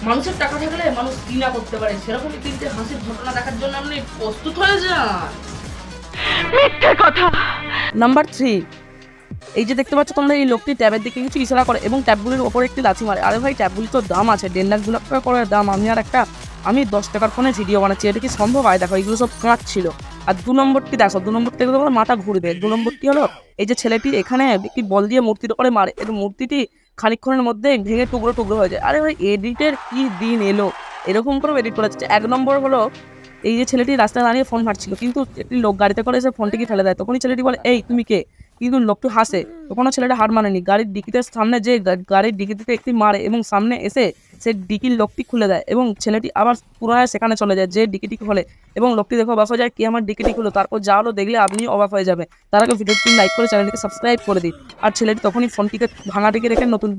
মানুষের টাকা থাকলে মানুষ কি না করতে পারে, সেরকমই তিনটে হাসির ঘটনা দেখার জন্য আপনি প্রস্তুত হয়ে যান। নাম্বার 3, এই যে দেখতে পাচ্ছ তোমরা, এই লোকটি ট্যাবের দিকে কিছু ইশারা করে এবং ট্যাবগুলির ওপরে একটি লাথি মারে। আরে ভাই, ট্যাবগুলি তো দাম আছে, 1.5 লাখ 2 লাখ টাকা করে দাম। আমি 10 টাকার ফোনে ভিডিও বানাচ্ছি, এটা কি সম্ভব হয়? দেখো এগুলো সব কাঁচ ছিল। আর 2 নম্বরটি দেখো, 2 নম্বর থেকে তোমার মাথা ঘুরবে। 2 নম্বরটি হলো, এই যে ছেলেটি এখানে একটি বল দিয়ে মূর্তির উপরে মারে, এবং মূর্তিটি খানিকক্ষণের মধ্যে ভেঙে টুকরো টুকরো হয়ে যায়। আরে ভাই, এডিটের কি দিন এলো, এরকম করে এডিট করা যাচ্ছে। 1 নম্বর হলো, এই যে ছেলেটি রাস্তায় দাঁড়িয়ে ফোন ঘাটছিল, কিন্তু একটি লোক গাড়িতে করে এসে ফোনটিকে ফেলে দেয়। তখনই ছেলেটি বলে, এই তুমি কে? কিন্তু লোকটি হাসে। তখনও ছেলেটা হার মানেনি, গাড়ির ডিকিতে সামনে যে গাড়ির ডিকিতে একটি মারে এবং সামনে এসে সে ডিকির লকটি খুলে দেয়, এবং ছেলেটি আবার পুনরায় সেখানে চলে যায় যে ডিকিটি খোলে, এবং লোকটি দেখে অবাক হয়ে যায়, কি আমার ডিকিটি খুলো। তারপর যা হলো দেখলে আপনি অবাক হয়ে যাবে। তার আগে ভিডিওটি লাইক করে চ্যানেলটিকে সাবস্ক্রাইব করে দিন। আর ছেলেটি তখনই ফোনটিকে ভাঙাটিকে রেখে নতুন